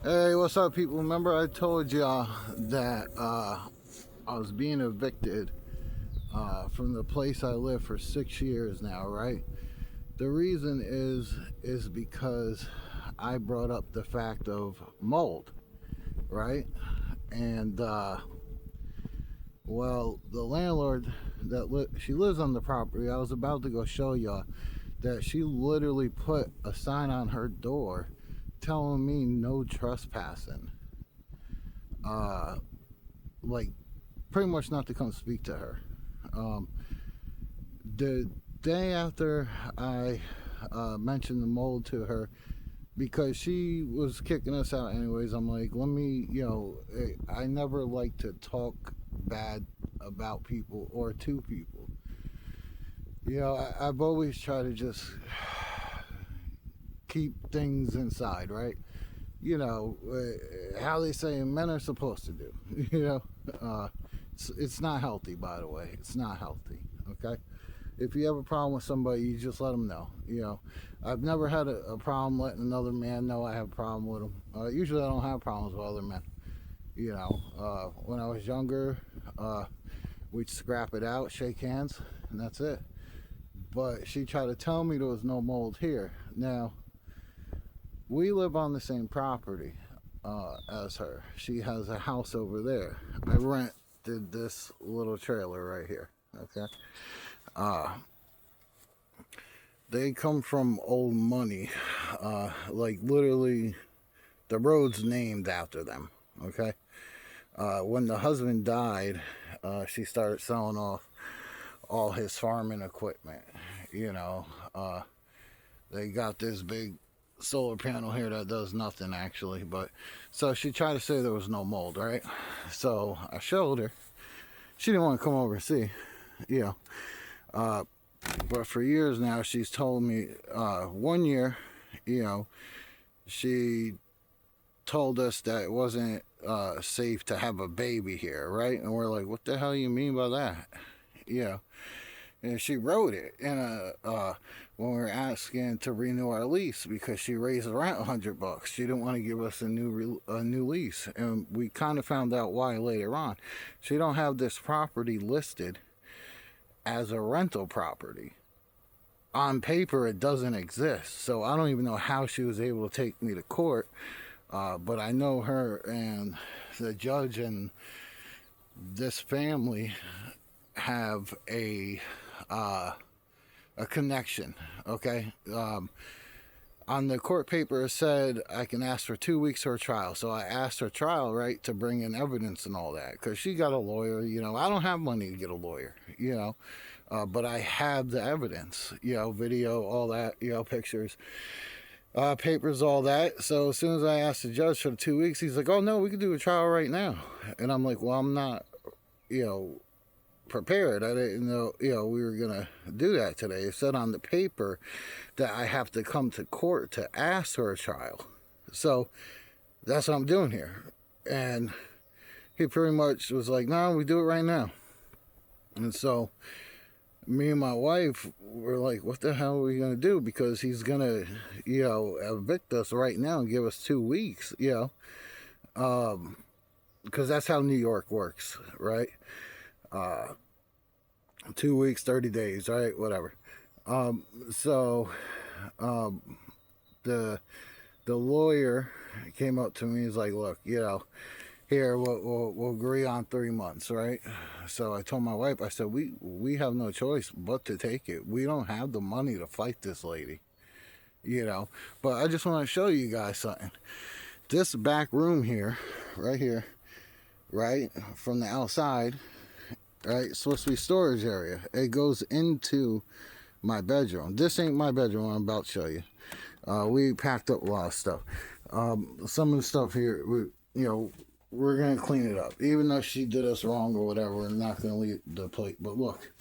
Hey, what's up, people? Remember I told y'all that I was being evicted from the place I live for 6 years now, right? The reason is because I brought up the fact of mold, right? And well, the landlord she lives on the property. I was about to go show y'all that she literally put a sign on her door telling me no trespassing. Uh, like pretty much not to come speak to her. Um, the day after I mentioned the mold to her, because she was kicking us out anyways, I'm like, let me, I never like to talk bad about people or to people. I've always tried to just keep things inside, right? How they say men are supposed to do. you know, it's not healthy, by the way. It's not healthy. Okay. If you have a problem with somebody, you just let them know. I've never had a problem letting another man know I have a problem with them. Usually, I don't have problems with other men. When I was younger, we'd scrap it out, shake hands, and that's it. But she tried to tell me there was no mold here. Now, we live on the same property as her. She has a house over there. I rented this little trailer right here. Okay. Uh, they come from old money. Like literally, the road's named after them. Okay. When the husband died, she started selling off all his farming equipment. You know, they got this big solar panel here that does nothing actually, but so she tried to say there was no mold, right? So I showed her. She didn't want to come over and see, you know. But for years now, she's told me. One year, you know, she told us that it wasn't safe to have a baby here, right? And we're like, what the hell you mean by that? Yeah. And she wrote it in when we were asking to renew our lease because she raised the rent $100. She didn't want to give us a new lease, and we kind of found out why later on. She don't have this property listed as a rental property. On paper, it doesn't exist, so I don't even know how she was able to take me to court. But I know her and the judge and this family have a connection. Okay. On the court paper, it said I can ask for 2 weeks for a trial. So I asked her trial, right, to bring in evidence and all that, because she got a lawyer. I don't have money to get a lawyer. But I have the evidence. Video, all that. Pictures. Papers, all that. So as soon as I asked the judge for the 2 weeks, he's like, "Oh no, we can do a trial right now." And I'm like, "Well, I'm not, prepared. I didn't know, we were gonna do that today." It said on the paper that I have to come to court to ask for a trial. So that's what I'm doing here. And he pretty much was like, "No, we do it right now." And so me and my wife were like, what the hell are we going to do? Because he's going to, evict us right now and give us 2 weeks, because that's how New York works, right? 2 weeks, 30 days, right? Whatever. So the lawyer came up to me. He's like, "Look, here we'll agree on 3 months, right?" So I told my wife, I said, we have no choice but to take it. We don't have the money to fight this lady, But I just want to show you guys something. This back room here, right from the outside, right, it's supposed to be storage area. It goes into my bedroom. This ain't my bedroom. I'm about to show you. We packed up a lot of stuff. Some of the stuff here, we're gonna clean it up. Even though she did us wrong or whatever, we're not gonna leave the plate. But look,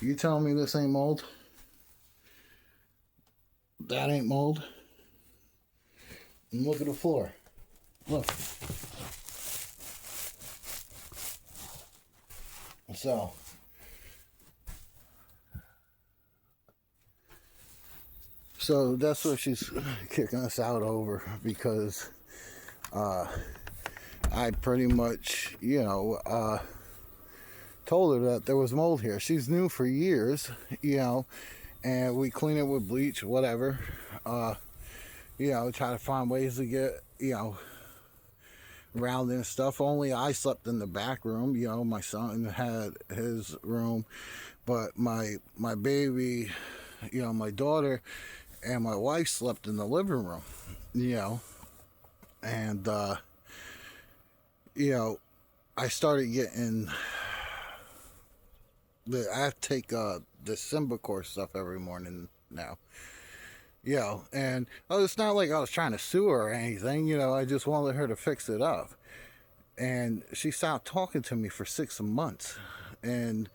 you telling me this ain't mold? That ain't mold? And look at the floor. Look. So that's what she's kicking us out over, because I pretty much, told her that there was mold here. She's new for years, and we clean it with bleach, whatever. Try to find ways to get, around and stuff. Only I slept in the back room. My son had his room, but my baby, my daughter, and my wife slept in the living room. And I started getting I have to take the Symbicort stuff every morning now. And it's not like I was trying to sue her or anything. I just wanted her to fix it up. And she stopped talking to me for 6 months. And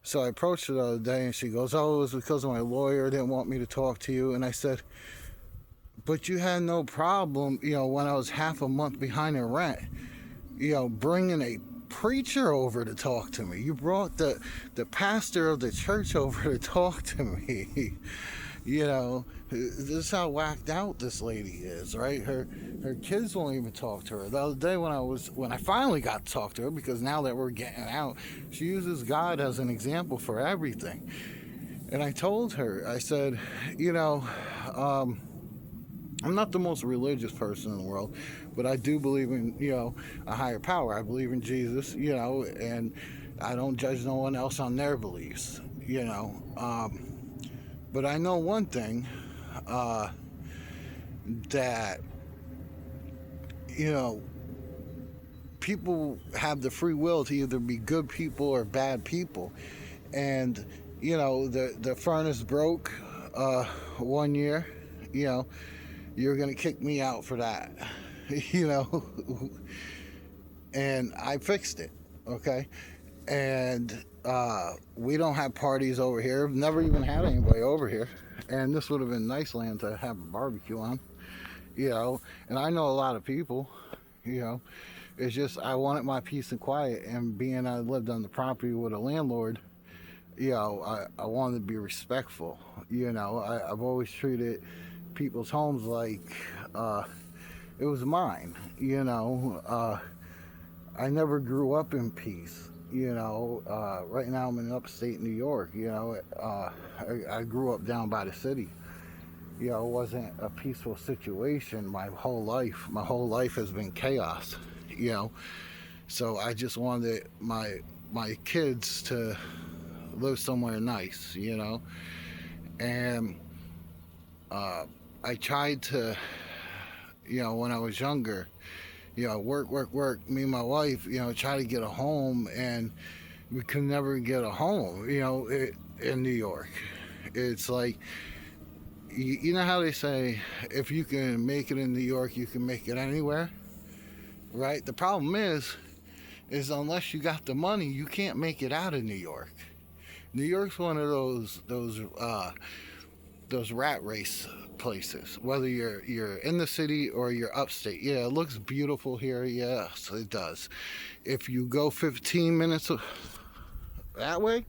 so I approached her the other day, and she goes, "Oh, it was because my lawyer didn't want me to talk to you." And I said, "But you had no problem, when I was half a month behind in rent, bringing a preacher over to talk to me. You brought the pastor of the church over to talk to me." This is how whacked out this lady is, right? Her kids won't even talk to her. The other day when I finally got to talk to her, because now that we're getting out, she uses God as an example for everything. And I told her, I said, I'm not the most religious person in the world, but I do believe in, a higher power. I believe in Jesus, and I don't judge no one else on their beliefs, But I know one thing, that, people have the free will to either be good people or bad people. And, the furnace broke 1 year, you're going to kick me out for that, And I fixed it, okay? And we don't have parties over here. Never even had anybody over here. And this would have been nice land to have a barbecue on, And I know a lot of people, It's just I wanted my peace and quiet. And being I lived on the property with a landlord, I wanted to be respectful. I've always treated people's homes like it was mine. I never grew up in peace. Right now I'm in upstate New York. I grew up down by the city. It wasn't a peaceful situation my whole life. My whole life has been chaos. So I just wanted my kids to live somewhere nice. And I tried to, when I was younger, work. Me and my wife, try to get a home, and we could never get a home, in New York. It's like, you know how they say, if you can make it in New York, you can make it anywhere, right? The problem is unless you got the money, you can't make it out of New York. New York's one of those rat race places, whether you're in the city or you're upstate. Yeah, it looks beautiful here. Yes, it does. If you go 15 minutes that way,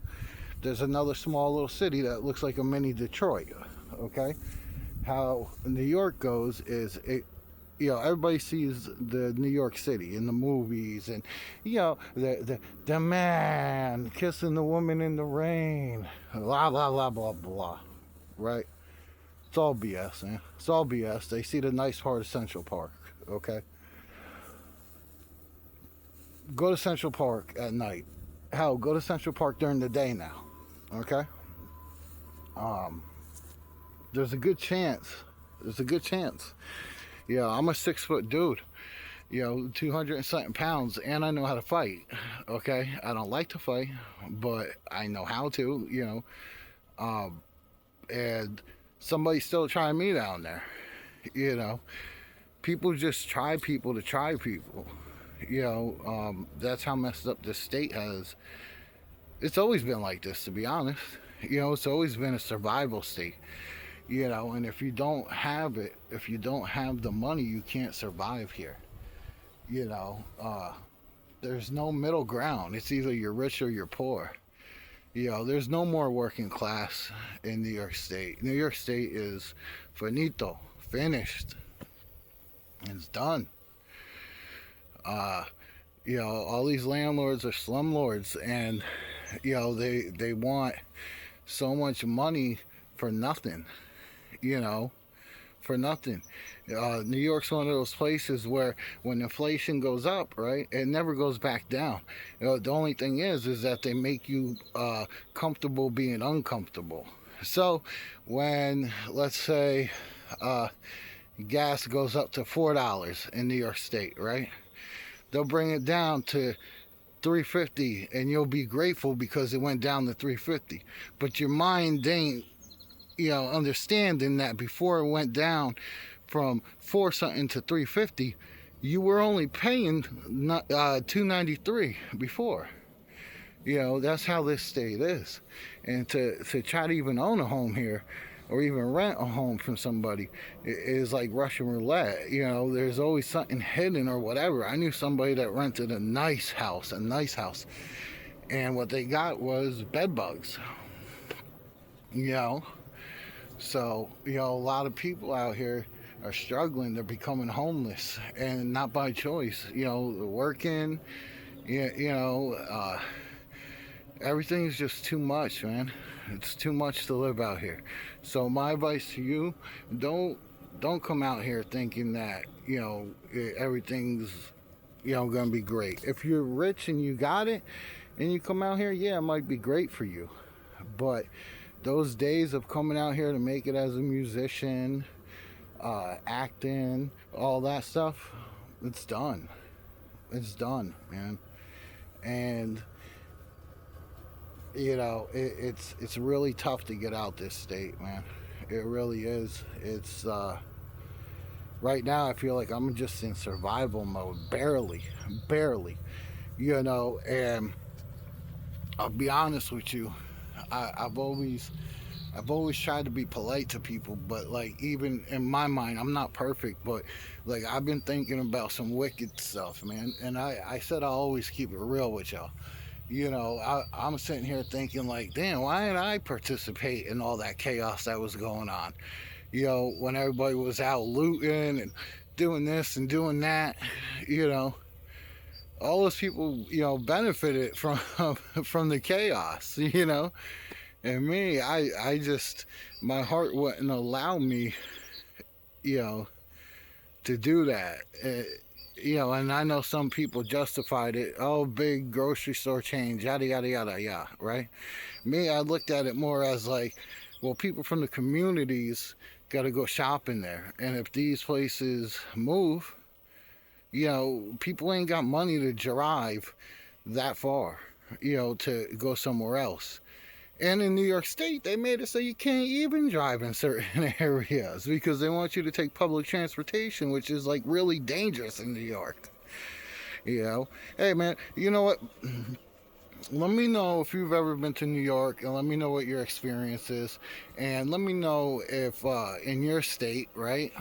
there's another small little city that looks like a mini Detroit. Okay, how New York goes is it. Everybody sees the New York City in the movies, and the man kissing the woman in the rain, blah blah blah blah blah, right? It's all BS, man. It's all BS. They see the nice part of Central Park, okay? Go to Central Park at night. Hell, go to Central Park during the day now, okay? There's a good chance. I'm a 6-foot dude, 200 and something pounds, and I know how to fight, okay? I don't like to fight, but I know how to, and somebody's still trying me down there. People just try people to try people. That's how messed up this state has. It's always been like this, to be honest. It's always been a survival state. And if you don't have it, if you don't have the money, you can't survive here. There's no middle ground. It's either you're rich or you're poor. There's no more working class in New York State. New York State is finito, finished. It's done. You know, all these landlords are slumlords, and you know they want so much money for nothing. You know, for nothing. New York's one of those places where when inflation goes up, right, it never goes back down. You know, the only thing is that they make you comfortable being uncomfortable. So when, let's say, uh, gas goes up to $4 in New York State, right? They'll bring it down to 350, and you'll be grateful because it went down to 350. But your mind ain't, you know, understanding that before it went down from 4 something to 350, you were only paying 293 before. You know, that's how this state is. And to try to even own a home here or even rent a home from somebody is like Russian roulette. You know, there's always something hidden or whatever. I knew somebody that rented a nice house, and what they got was bed bugs. You know, so, you know, a lot of people out here are struggling. They're becoming homeless, and not by choice. You know, working, everything's just too much, man. It's too much to live out here. So my advice to you, don't come out here thinking that, you know, everything's, you know, gonna be great. If you're rich and you got it and you come out here, yeah, it might be great for you. But those days of coming out here to make it as a musician, acting, all that stuff, it's done. It's done, man. And you know, it's really tough to get out this state, man. It really is. It's right now I feel like I'm just in survival mode, barely. You know, and I'll be honest with you, I've always tried to be polite to people, but like even in my mind, I'm not perfect, but like I've been thinking about some wicked stuff, man. And I said I'll always keep it real with y'all. You know, I'm sitting here thinking like, damn, why didn't I participate in all that chaos that was going on? You know, when everybody was out looting and doing this and doing that, you know, all those people, you know, benefited from from the chaos, you know. And me, I just, my heart wouldn't allow me, you know, to do that. You know, and I know some people justified it. Oh, big grocery store change, yada, yada, yada, yeah, right? Me, I looked at it more as like, well, people from the communities got to go shopping there. And if these places move, you know, people ain't got money to drive that far, you know, to go somewhere else. And in New York State, they made it so you can't even drive in certain areas because they want you to take public transportation, which is like really dangerous in New York. You know, hey man, you know what? Let me know if you've ever been to New York, and let me know what your experience is, and let me know if in your state, right,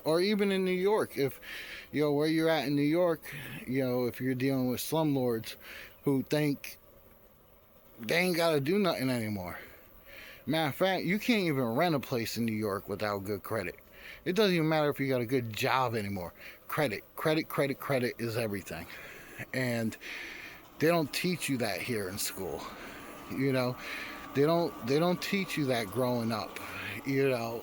or even in New York, if you know where you're at in New York, you know, if you're dealing with slumlords who think they ain't got to do nothing anymore. Matter of fact, you can't even rent a place in New York without good credit. It doesn't even matter if you got a good job anymore. Credit is everything. And they don't teach you that here in school. You know, they don't teach you that growing up. You know,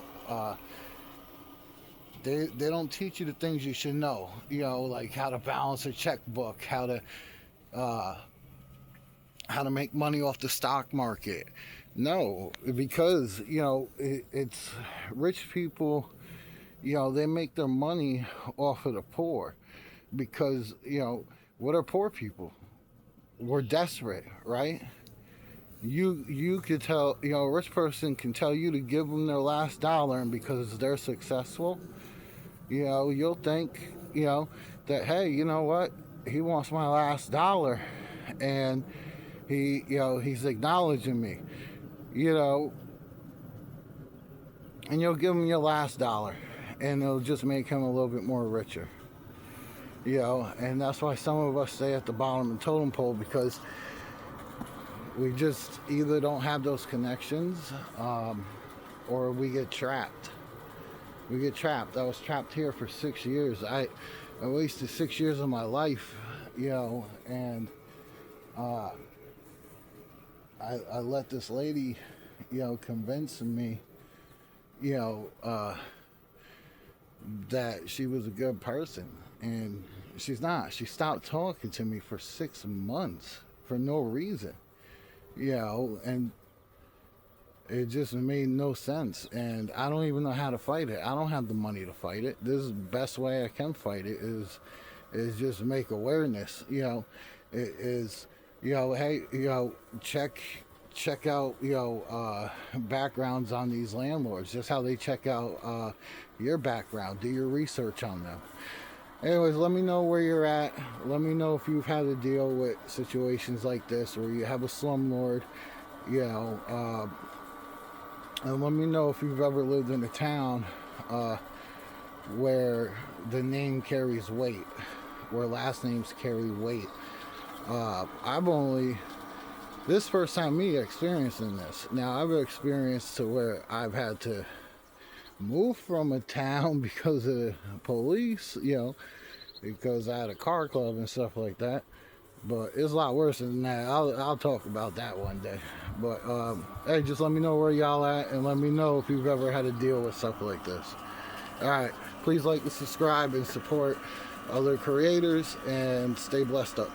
they don't teach you the things you should know. You know, like how to balance a checkbook, how to make money off the stock market. No, because, you know, it's rich people, you know, they make their money off of the poor because, you know, what are poor people? We're desperate, right? You could tell, you know, a rich person can tell you to give them their last dollar, and because they're successful, you know, you'll think, you know, that, hey, you know what? He wants my last dollar, and he, you know, he's acknowledging me, you know, and you'll give him your last dollar, and it'll just make him a little bit more richer, you know. And that's why some of us stay at the bottom of the totem pole, because we just either don't have those connections, or we get trapped. I was trapped here for 6 years. I wasted 6 years of my life, you know, and I let this lady, you know, convince me, you know, that she was a good person, and she's not. She stopped talking to me for 6 months for no reason, you know, and it just made no sense. And I don't even know how to fight it. I don't have the money to fight it. This is the best way I can fight it is just make awareness, you know. It is, you know, hey, you know, check out, you know, backgrounds on these landlords, just how they check out your background. Do your research on them. Anyways, let me know where you're at. Let me know if you've had to deal with situations like this, where you have a slumlord, you know, and let me know if you've ever lived in a town where the name carries weight, where last names carry weight. I've only, this first time me experiencing this. Now I've experienced to where I've had to move from a town because of the police, you know, because I had a car club and stuff like that. But it's a lot worse than that. I'll talk about that one day. But hey, just let me know where y'all at, and let me know if you've ever had to deal with stuff like this. All right, please like and subscribe and support other creators, and stay blessed up.